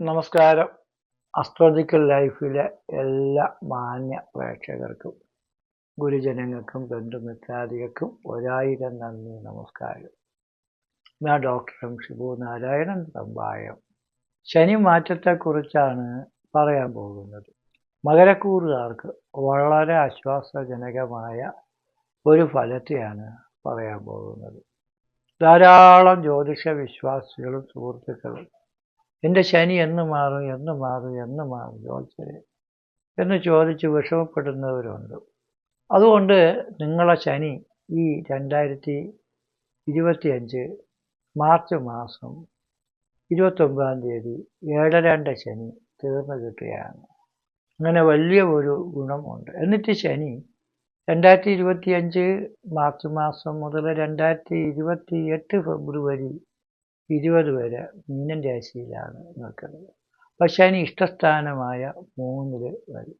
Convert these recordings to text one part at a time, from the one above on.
നമസ്കാരം. അസ്ട്രോളജിക്കൽ ലൈഫിലെ എല്ലാ മാന്യ പ്രേക്ഷകർക്കും ഗുരുജനങ്ങൾക്കും ബന്ധുമിത്രാദികൾക്കും 1000 നന്ദി നമസ്കാരം. ഞാൻ ഡോക്ടർ എം ഷിബു നാരായണൻ തമ്പായം. ശനി മാറ്റത്തെക്കുറിച്ചാണ് പറയാൻ പോകുന്നത്. മകരക്കൂറുകാർക്ക് വളരെ ആശ്വാസജനകമായ ഒരു ഫലത്തെയാണ് പറയാൻ പോകുന്നത്. ധാരാളം ജ്യോതിഷ വിശ്വാസികളും സുഹൃത്തുക്കളും എൻ്റെ ശനി എന്ന് മാറും ജ്യോത്സ്യരെ എന്ന് ചോദിച്ച് വിഷമപ്പെടുന്നവരുണ്ട്. അതുകൊണ്ട് നിങ്ങളെ ശനി ഈ 2025 മാർച്ച് മാസം 29-ാം തീയതി 7-2 ശനി തീർന്നു കിട്ടുകയാണ്. അങ്ങനെ വലിയ ഒരു ഗുണമുണ്ട്. എന്നിട്ട് ശനി 2025 മാർച്ച് മാസം മുതൽ 2028 ഫെബ്രുവരി 20 വരെ മീനൻ രാശിയിലാണ് നിൽക്കുന്നത്. അപ്പോൾ ശനി ഇഷ്ടസ്ഥാനമായ 3-ൽ വരും.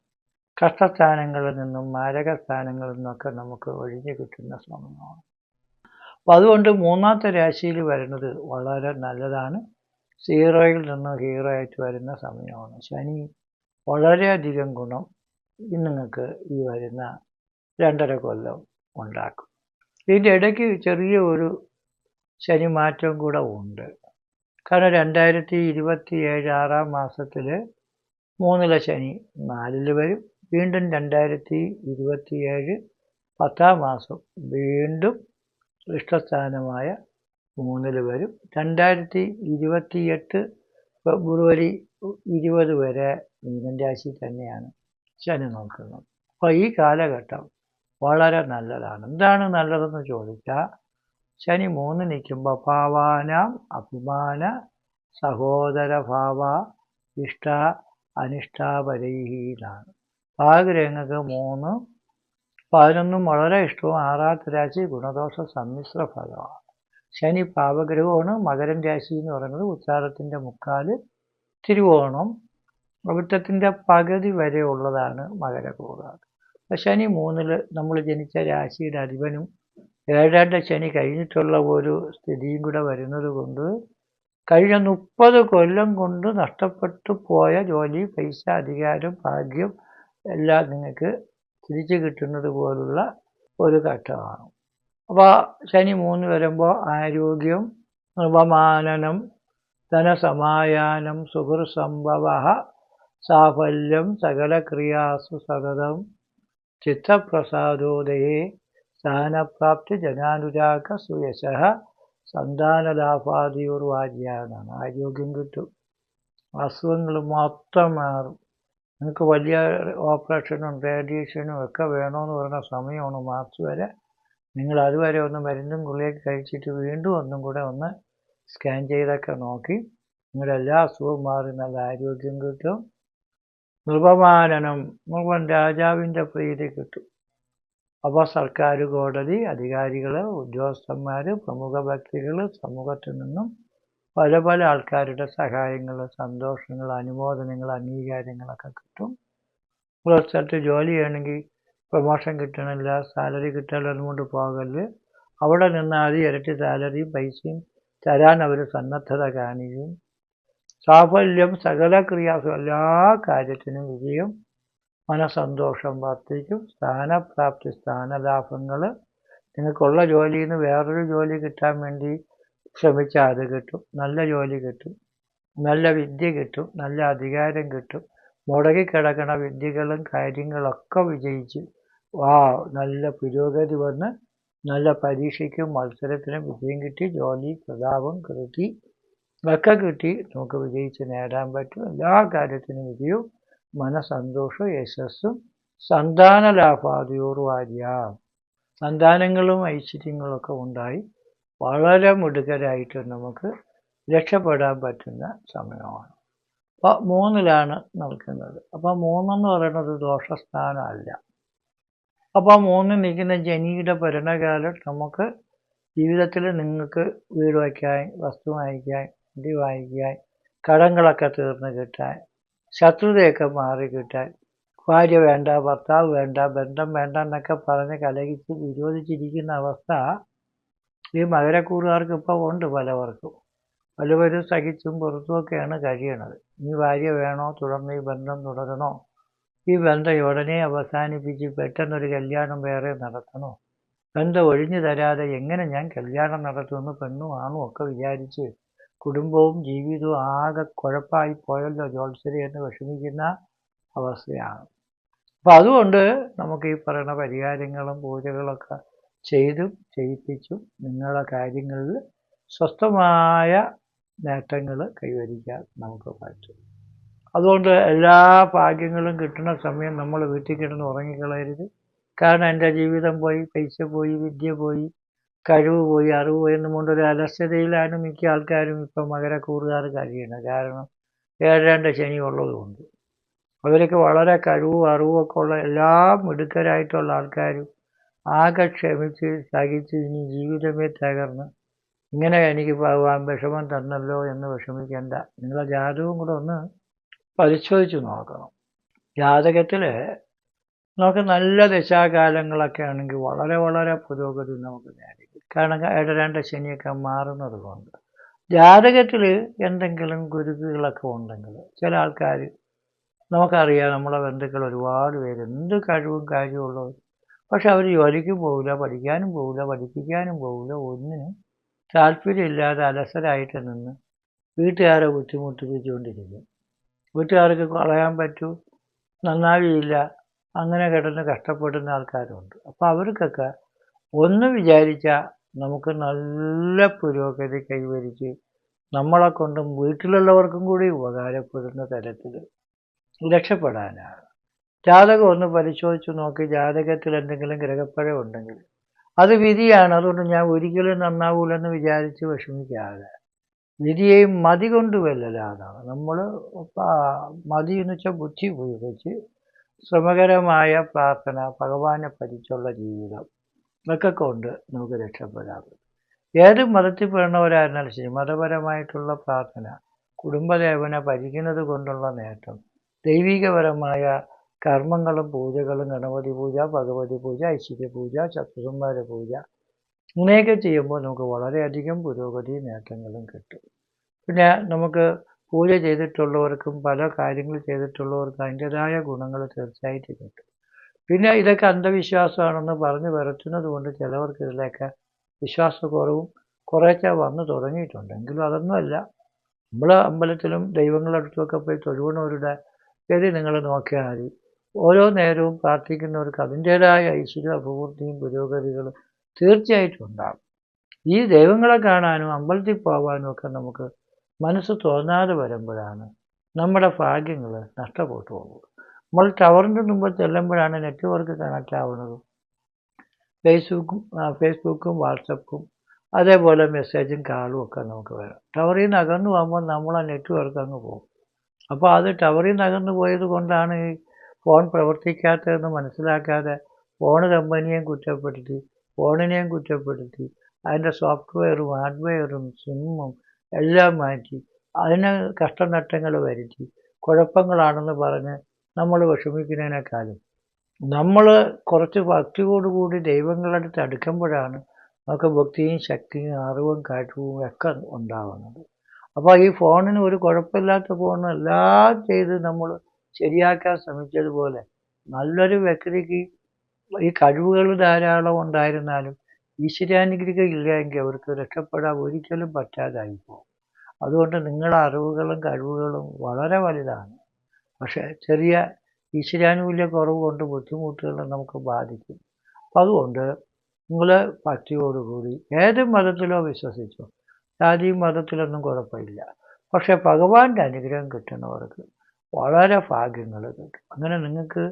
കഷ്ടസ്ഥാനങ്ങളിൽ നിന്നും മാരകസ്ഥാനങ്ങളിൽ നിന്നൊക്കെ നമുക്ക് ഒഴിഞ്ഞു കിട്ടുന്ന സമയമാണ്. അപ്പം അതുകൊണ്ട് 3-ാമത്തെ രാശിയിൽ വരുന്നത് വളരെ നല്ലതാണ്. സീറോയിൽ നിന്ന് ഹീറോ ആയിട്ട് വരുന്ന സമയമാണ്. ശനി വളരെയധികം ഗുണം നിങ്ങൾക്ക് ഈ വരുന്ന 2.5 കൊല്ലം ഉണ്ടാക്കും. ഇതിൻ്റെ ഇടയ്ക്ക് ചെറിയ ഒരു ശനി മാറ്റം കൂടെ ഉണ്ട്. കാരണം 2027 6-ാം മാസത്തിൽ 3-ലെ ശനി 4-ൽ വരും. വീണ്ടും 2027 10-ാം മാസം വീണ്ടും ഇഷ്ടസ്ഥാനമായ 3-ൽ വരും. 2028 ഫെബ്രുവരി 20 വരെ മീനൻ രാശി തന്നെയാണ് ശനി നോക്കുന്നത്. അപ്പോൾ ഈ കാലഘട്ടം വളരെ നല്ലതാണ്. എന്താണ് നല്ലതെന്ന് ചോദിച്ചാൽ, ശനി 3 നിൽക്കുമ്പോൾ ഭാവാനാം അഭിമാന സഹോദര ഭാവ ഇഷ്ട അനിഷ്ടാപരൈഹിന്നാണ്. ഭാഗ്യങ്ങൾക്ക് 3, 11 വളരെ ഇഷ്ടവും 6-ാമത്തെ രാശി ഗുണദോഷ സമ്മിശ്ര ഫലമാണ്. ശനി പാപഗ്രഹമാണ്. മകരൻ രാശി എന്ന് പറയുന്നത് ഉത്രാടത്തിൻ്റെ 3/4, തിരുവോണം അവിട്ടത്തിൻ്റെ പകുതി വരെ ഉള്ളതാണ് മകരക്കൂറുകാർ. ശനി 3-ൽ നമ്മൾ ജനിച്ച രാശിയുടെ അധിപനും 7-ാം ശനി കഴിഞ്ഞിട്ടുള്ള ഒരു സ്ഥിതിയും കൂടെ വരുന്നത് കൊണ്ട് കഴിഞ്ഞ 30 കൊല്ലം കൊണ്ട് നഷ്ടപ്പെട്ടു പോയ ജോലി, പൈസ, അധികാരം, ഭാഗ്യം എല്ലാം നിങ്ങൾക്ക് തിരിച്ചു കിട്ടുന്നത് പോലുള്ള ഒരു ഘട്ടമാണ്. അപ്പോൾ ശനി 3 വരുമ്പോൾ ആരോഗ്യം, നൃപമാനനം, ധനസമായാനം, സുഹൃസംഭവ, സാഫല്യം, സകലക്രിയാസു സതതം, ചിത്തപ്രസാദോദയേ, സ്ഥാനപ്രാപ്തി, ജനാനുരാഗ, സുയശ, സന്താനലാഭാദിയോർവാജ്യാണ്. ആരോഗ്യം കിട്ടും. അസുഖങ്ങൾ മൊത്തം മാറും. നിങ്ങൾക്ക് വലിയ ഓപ്പറേഷനും റേഡിയേഷനും ഒക്കെ വേണമെന്ന് പറയുന്ന സമയമാണ് മാർച്ച് വരെ. നിങ്ങൾ അതുവരെ ഒന്ന് മരുന്നും ഗുളികയൊക്കെ കഴിച്ചിട്ട് വീണ്ടും ഒന്നും കൂടെ ഒന്ന് സ്കാൻ ചെയ്തൊക്കെ നോക്കി നിങ്ങളുടെ എല്ലാ അസുഖവും മാറി നല്ല ആരോഗ്യം കിട്ടും. നൃപമാനനം, രാജാവിൻ്റെ പ്രീതി കിട്ടും. അപ്പോൾ സർക്കാർ, കോടതി, അധികാരികൾ, ഉദ്യോഗസ്ഥന്മാർ, പ്രമുഖ വ്യക്തികൾ, സമൂഹത്തിൽ നിന്നും പല പല ആൾക്കാരുടെ സഹായങ്ങൾ, സന്തോഷങ്ങൾ, അനുമോദനങ്ങൾ, അംഗീകാരങ്ങളൊക്കെ കിട്ടും. ഒരു സ്ഥലത്ത് ജോലി ചെയ്യണമെങ്കിൽ പ്രൊമോഷൻ കിട്ടണില്ല, സാലറി കിട്ടാൻ കൊണ്ട് പോകല്, അവിടെ നിന്ന് അത് ഇരട്ടി സാലറിയും പൈസയും തരാൻ അവർ സന്നദ്ധത കാണിക്കും. സാഫല്യം, സകല ക്രിയാസും എല്ലാ കാര്യത്തിനും വിജയം, മനസന്തോഷം വർദ്ധിക്കും. സ്ഥാനപ്രാപ്തി, സ്ഥാനലാഭങ്ങൾ, നിങ്ങൾക്കുള്ള ജോലിയിൽ നിന്ന് വേറൊരു ജോലി കിട്ടാൻ വേണ്ടി ശ്രമിച്ചാൽ അത് കിട്ടും. നല്ല ജോലി കിട്ടും, നല്ല വിദ്യ കിട്ടും, നല്ല അധികാരം കിട്ടും. മുടങ്ങിക്കിടക്കണ വിദ്യകളും കാര്യങ്ങളൊക്കെ വിജയിച്ച് നല്ല പുരോഗതി വന്ന് നല്ല പരീക്ഷയ്ക്കും മത്സരത്തിനും വിജയം കിട്ടി, ജോലി, പ്രതാപം, കൃതി ഒക്കെ കിട്ടി നമുക്ക് വിജയിച്ച് നേടാൻ പറ്റും. എല്ലാ കാര്യത്തിനും വിജയവും മനസന്തോഷവും യശസ്സും സന്താനലാഭാദിയോർവാര്യ, സന്താനങ്ങളും ഐശ്വര്യങ്ങളൊക്കെ ഉണ്ടായി വളരെ മിടുക്കരായിട്ട് നമുക്ക് രക്ഷപ്പെടാൻ പറ്റുന്ന സമയമാണ്. അപ്പോൾ 3-ലാണ് നിൽക്കുന്നത്. അപ്പോൾ 3 എന്ന് പറയുന്നത് ദോഷസ്ഥാനമല്ല. അപ്പോൾ 3 നിൽക്കുന്ന ശനിയുടെ ഭരണകാലം നമുക്ക് ജീവിതത്തിൽ നിങ്ങൾക്ക് വീട് വയ്ക്കാൻ, വസ്തു വാങ്ങിക്കാൻ, വണ്ടി വാങ്ങിക്കാൻ, കടങ്ങളൊക്കെ തീർന്ന് കിട്ടാൻ, ശത്രുതയൊക്കെ മാറി കിട്ടാൻ, ഭാര്യ വേണ്ട, ഭർത്താവ് വേണ്ട, ബന്ധം വേണ്ട എന്നൊക്കെ പറഞ്ഞ് കലഹിച്ച് വിരോധിച്ചിരിക്കുന്ന അവസ്ഥ ഈ മകരക്കൂറുകാർക്ക് ഇപ്പോൾ ഉണ്ട് പലവർക്കും. പലവരും സഹിച്ചും പുറത്തുമൊക്കെയാണ് കഴിയണത്. ഇനി ഭാര്യ വേണോ, തുടർന്ന് ഈ ബന്ധം തുടരണോ, ഈ ബന്ധം ഉടനെ അവസാനിപ്പിച്ച് പെട്ടെന്നൊരു കല്യാണം വേറെ നടത്തണോ, ബന്ധം ഒഴിഞ്ഞു തരാതെ എങ്ങനെ ഞാൻ കല്യാണം നടത്തുമെന്ന് പെണ്ണും ആണും ഒക്കെ വിചാരിച്ച് കുടുംബവും ജീവിതവും ആകെ കുഴപ്പമായി പോയല്ലോ ജോത്സരി എന്ന് വിഷമിക്കുന്ന അവസ്ഥയാണ്. അപ്പം അതുകൊണ്ട് നമുക്ക് ഈ പറയുന്ന പരിഹാരങ്ങളും പൂജകളൊക്കെ ചെയ്തും ചെയ്യിപ്പിച്ചും നിങ്ങളുടെ കാര്യങ്ങളിൽ സ്വസ്ഥമായ നേട്ടങ്ങൾ കൈവരിക്കാൻ നമുക്ക് പറ്റും. അതുകൊണ്ട് എല്ലാ ഭാഗ്യങ്ങളും കിട്ടുന്ന സമയം നമ്മൾ വീട്ടിൽ കിടന്ന് ഉറങ്ങിക്കളയരുത്. കാരണം എൻ്റെ ജീവിതം പോയി, പൈസ പോയി, വിദ്യ പോയി, കഴിവ് പോയി, അറിവ് പോയി എന്നും കൊണ്ടൊരു അലസതയിലാണ് മിക്ക ആൾക്കാരും ഇപ്പം മകരക്കൂറുകാർ കഴിയുന്നത്. കാരണം 7-2 ശനി ഉള്ളതുകൊണ്ട് അവരൊക്കെ വളരെ കഴിവും അറിവും ഒക്കെ ഉള്ള എല്ലാ മിടുക്കരായിട്ടുള്ള ആൾക്കാരും ആകെ ക്ഷമിച്ച് സഹിച്ച് ഇനി ജീവിതമേ തകർന്ന് ഇങ്ങനെ എനിക്ക് ഭഗവാൻ വിഷമം തന്നല്ലോ എന്ന് വിഷമിക്കേണ്ട. നിങ്ങളെ ജാതകവും കൂടെ ഒന്ന് പരിശോധിച്ച് നോക്കണം. ജാതകത്തിൽ നമുക്ക് നല്ല ദശാകാലങ്ങളൊക്കെ ആണെങ്കിൽ വളരെ വളരെ പുരോഗതി നമുക്ക് നേടിക്കും. കാരണം 7-2 ശനിയൊക്കെ മാറുന്നത് കൊണ്ട്. ജാതകത്തിൽ എന്തെങ്കിലും ഗുരുക്കുകളൊക്കെ ഉണ്ടെങ്കിൽ ചില ആൾക്കാർ നമുക്കറിയാം, നമ്മളെ ബന്ധുക്കൾ ഒരുപാട് പേര് എന്ത് കഴിവും കാര്യമുള്ളവർ, പക്ഷെ അവർ ജോലിക്കും പോകില്ല, പഠിക്കാനും പോകില്ല, പഠിപ്പിക്കാനും പോകില്ല, ഒന്നിനും താല്പര്യമില്ലാതെ അലസരായിട്ട് നിന്ന് വീട്ടുകാരെ ബുദ്ധിമുട്ടിപ്പിച്ചുകൊണ്ടിരിക്കും. വീട്ടുകാർക്ക് കളയാൻ പറ്റൂ, നന്നാവിയില്ല, അങ്ങനെ കിടന്ന് കഷ്ടപ്പെടുന്ന ആൾക്കാരുണ്ട്. അപ്പോൾ അവർക്കൊക്കെ ഒന്ന് വിചാരിച്ചാൽ നമുക്ക് നല്ല പുരോഗതി കൈവരിച്ച് നമ്മളെ കൊണ്ടും വീട്ടിലുള്ളവർക്കും കൂടി ഉപകാരപ്പെടുന്ന തരത്തിൽ രക്ഷപ്പെടാനാണ്. ജാതകം ഒന്ന് പരിശോധിച്ച് നോക്കി. ജാതകത്തിൽ എന്തെങ്കിലും ഗ്രഹപ്പഴം ഉണ്ടെങ്കിൽ അത് വിധിയാണ്. അതുകൊണ്ട് ഞാൻ ഒരിക്കലും നന്നാവൂലെന്ന് വിചാരിച്ച് വിഷമിക്കാതെ വിധിയെയും മതി കൊണ്ട് വെല്ലലാതാണ്. നമ്മൾ മതി എന്ന് വെച്ചാൽ ബുദ്ധി ഉപയോഗിച്ച് ശ്രമകരമായ പ്രാർത്ഥന, ഭഗവാനെ ഭജിച്ചുള്ള ജീവിതം ഇതൊക്കെ കൊണ്ട് നമുക്ക് രക്ഷപ്പെടാൻ പറ്റും. ഏത് മതത്തിൽ പെടുന്നവരായിരുന്നാലും ശരി, മതപരമായിട്ടുള്ള പ്രാർത്ഥന, കുടുംബദേവനെ ഭജിക്കുന്നത് കൊണ്ടുള്ള നേട്ടം, ദൈവികപരമായ കർമ്മങ്ങളും പൂജകളും, ഗണപതി പൂജ, ഭഗവതി പൂജ, ഐശ്വര്യ പൂജ, ശത്രുസംഹാര പൂജ, ഇങ്ങനെയൊക്കെ ചെയ്യുമ്പോൾ നമുക്ക് വളരെയധികം പുരോഗതി നേട്ടങ്ങളും കിട്ടും. പിന്നെ നമുക്ക് പൂജ ചെയ്തിട്ടുള്ളവർക്കും പല കാര്യങ്ങൾ ചെയ്തിട്ടുള്ളവർക്കും അതിൻ്റെതായ ഗുണങ്ങൾ തീർച്ചയായിട്ടും കിട്ടും. പിന്നെ ഇതൊക്കെ അന്ധവിശ്വാസമാണെന്ന് പറഞ്ഞ് വരുത്തുന്നത് കൊണ്ട് ചിലവർക്ക് ഇതിലൊക്കെ വിശ്വാസക്കുറവും കുറേശ്ശെ വന്നു തുടങ്ങിയിട്ടുണ്ട്. എങ്കിലും അതൊന്നുമല്ല. നമ്മൾ അമ്പലത്തിലും ദൈവങ്ങളുടെ അടുത്തുമൊക്കെ പോയി തൊഴുവണവരുടെ ഗതി നിങ്ങൾ നോക്കിയാൽ മതി. ഓരോ നേരവും പ്രാർത്ഥിക്കുന്നവർക്ക് അതിൻ്റേതായ ഐശ്വര്യ അഭിവൃദ്ധിയും പുരോഗതികളും തീർച്ചയായിട്ടും ഉണ്ടാകും. ഈ ദൈവങ്ങളെ കാണാനും അമ്പലത്തിൽ പോകാനും ഒക്കെ നമുക്ക് മനസ്സ് തോന്നാതെ വരുമ്പോഴാണ് നമ്മുടെ ഭാഗ്യങ്ങൾ നഷ്ടപ്പെട്ടു പോകുന്നത്. നമ്മൾ ടവറിൻ്റെ മുമ്പ് ചെല്ലുമ്പോഴാണ് നെറ്റ്വർക്ക് കണക്റ്റ് ആവുന്നതും ഫേസ്ബുക്കും വാട്സപ്പും അതേപോലെ മെസ്സേജും കാളും ഒക്കെ നമുക്ക് വരാം. ടവറിൽ നിന്ന് അകന്നു പോകുമ്പോൾ നമ്മളെ നെറ്റ്വർക്ക് അങ്ങ് പോകും. അപ്പോൾ അത് ടവറിൽ നിന്ന് അകന്നു പോയത് കൊണ്ടാണ് ഈ ഫോൺ പ്രവർത്തിക്കാത്തതെന്ന് മനസ്സിലാക്കാതെ ഫോൺ കമ്പനിയെയും കുറ്റപ്പെടുത്തി, ഫോണിനെയും കുറ്റപ്പെടുത്തി, അതിൻ്റെ സോഫ്റ്റ്വെയറും ഹാർഡ്വെയറും സിമ്മും എല്ലാം മാറ്റി അതിന് കഷ്ടനഷ്ടങ്ങൾ വരുത്തി കുഴപ്പങ്ങളാണെന്ന് പറഞ്ഞ് നമ്മൾ വിഷമിക്കുന്നതിനേക്കാളും നമ്മൾ കുറച്ച് ഭക്തിയോടുകൂടി ദൈവങ്ങളുടെ അടുത്ത് അടുക്കുമ്പോഴാണ് നമുക്ക് ഭക്തിയും ശക്തിയും അറിവും കഴിവും ഒക്കെ ഉണ്ടാകുന്നത്. അപ്പോൾ ഈ ഫോണിന് ഒരു കുഴപ്പമില്ലാത്ത ഫോൺ എല്ലാം ചെയ്ത് നമ്മൾ ശരിയാക്കാൻ ശ്രമിച്ചതുപോലെ നല്ലൊരു വ്യക്തിക്ക് ഈ കഴിവുകൾ ധാരാളം ഉണ്ടായിരുന്നാലും ഈശ്വരാനുഗ്രഹം ഇല്ലെങ്കിൽ അവർക്ക് രക്ഷപ്പെടാൻ ഒരിക്കലും പറ്റാതായി പോകും. അതുകൊണ്ട് നിങ്ങളുടെ അറിവുകളും കഴിവുകളും വളരെ വലുതാണ്. പക്ഷേ ചെറിയ ഈശ്വരാനുകൂല്യ കുറവ് കൊണ്ട് ബുദ്ധിമുട്ടുകൾ നമുക്ക് ബാധിക്കും. അപ്പം അതുകൊണ്ട് നിങ്ങൾ ഭക്തിയോടുകൂടി ഏത് മതത്തിലോ വിശ്വസിച്ചോ, ജാതിയും മതത്തിലൊന്നും കുഴപ്പമില്ല. പക്ഷെ ഭഗവാന്റെ അനുഗ്രഹം കിട്ടുന്നവർക്ക് വളരെ ഭാഗ്യങ്ങൾ കിട്ടും. അങ്ങനെ നിങ്ങൾക്ക്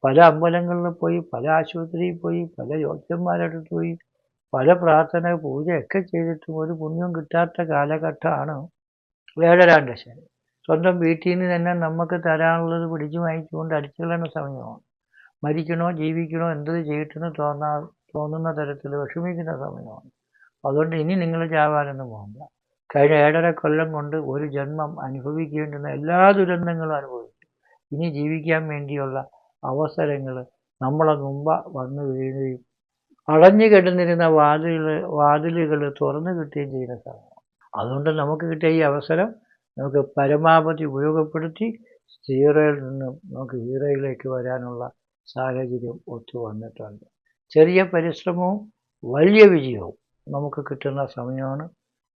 പല അമ്പലങ്ങളിൽ പോയി, പല ആശുപത്രിയിൽ പോയി, പല ജ്യോത്സ്യന്മാരുടെ അടുത്ത് പോയി, പല പ്രാർത്ഥന പൂജയൊക്കെ ചെയ്തിട്ടും ഒരു പുണ്യം കിട്ടാത്ത കാലഘട്ടമാണ് 7-2 ശനി. സ്വന്തം വീട്ടിൽ നിന്ന് തന്നെ നമുക്ക് തരാനുള്ളത് പിടിച്ചു വാങ്ങിച്ചുകൊണ്ട് അടിച്ചുകളയുന്ന സമയമാണ്. മരിക്കണോ ജീവിക്കണോ എന്തത് ചെയ്യട്ടെന്ന് തോന്നുന്ന തരത്തിൽ വിഷമിക്കുന്ന സമയമാണ്. അതുകൊണ്ട് ഇനി നിങ്ങൾ ചാവാനൊന്നും പോകണ്ട. കഴിഞ്ഞ 7.5 കൊല്ലം കൊണ്ട് ഒരു ജന്മം അനുഭവിക്കേണ്ടുന്ന എല്ലാ ദുരന്തങ്ങളും അനുഭവിച്ചു. ഇനി ജീവിക്കാൻ വേണ്ടിയുള്ള അവസരങ്ങൾ നമ്മളെ മുമ്പ് വന്നു വീഴുകയും അടഞ്ഞു കിടന്നിരുന്ന വാതിലുകൾ തുറന്നു കിട്ടുകയും ചെയ്യുന്ന സമയം. അതുകൊണ്ട് നമുക്ക് കിട്ടിയ ഈ അവസരം നമുക്ക് പരമാവധി ഉപയോഗപ്പെടുത്തി സീറോയിൽ നിന്നും നമുക്ക് ഹീറോയിലേക്ക് വരാനുള്ള സാഹചര്യം ഒത്തു വന്നിട്ടുണ്ട്. ചെറിയ പരിശ്രമവും വലിയ വിജയവും നമുക്ക് കിട്ടുന്ന സമയമാണ്.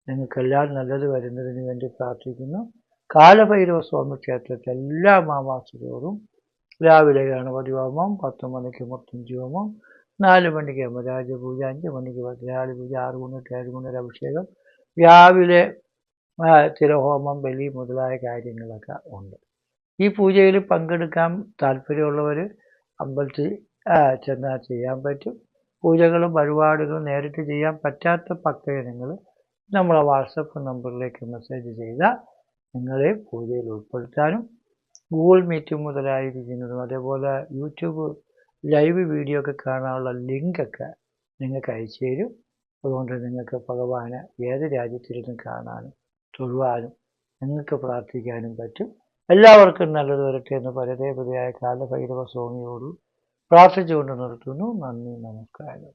നിങ്ങൾക്കെല്ലാം നല്ലത് വരുന്നതിന് വേണ്ടി പ്രാർത്ഥിക്കുന്നു. കാലഭൈരവ സ്വാമി ക്ഷേത്രത്തിൽ എല്ലാ മാമാസത്തോറും രാവിലെ ഗണപതി ഹോമം, 10 മണിക്ക് മുത്തഞ്ചി ഹോമം, 4 മണിക്ക് യമരാജ പൂജ, 5 മണിക്ക് ഭദ്രകാളി പൂജ, 6 മണിക്ക് 7 മണിക്ക് അഭിഷേകം, രാവിലെ തിരഹോമം, ബലി മുതലായ കാര്യങ്ങളൊക്കെ ഉണ്ട്. ഈ പൂജയിൽ പങ്കെടുക്കാൻ താല്പര്യമുള്ളവർ അമ്പലത്തിൽ ചെന്നാൽ ചെയ്യാൻ പറ്റും. പൂജകളും വഴിപാടുകളും നേരിട്ട് ചെയ്യാൻ പറ്റാത്ത ഭക്തജനങ്ങൾ നമ്മളെ വാട്സപ്പ് നമ്പറിലേക്ക് മെസ്സേജ് ചെയ്താൽ നിങ്ങളെ പൂജയിൽ ഉൾപ്പെടുത്താനും ഗൂഗിൾ മീറ്റ് മുതലായിരിക്കുന്നതും അതേപോലെ യൂട്യൂബ് ലൈവ് വീഡിയോ ഒക്കെ കാണാനുള്ള ലിങ്കൊക്കെ നിങ്ങൾക്ക് അയച്ചു തരും. അതുകൊണ്ട് നിങ്ങൾക്ക് ഭഗവാനെ ഏത് രാജ്യത്തിരുന്നും കാണാനും തൊഴുവാനും നിങ്ങൾക്ക് പ്രാർത്ഥിക്കാനും പറ്റും. എല്ലാവർക്കും നല്ലത് വരട്ടെ എന്ന് പരദേവതയായ കാലഭൈരവ സ്വാമിയോട് പ്രാർത്ഥിച്ചുകൊണ്ട് നിർത്തുന്നു. നന്ദി, നമസ്കാരം.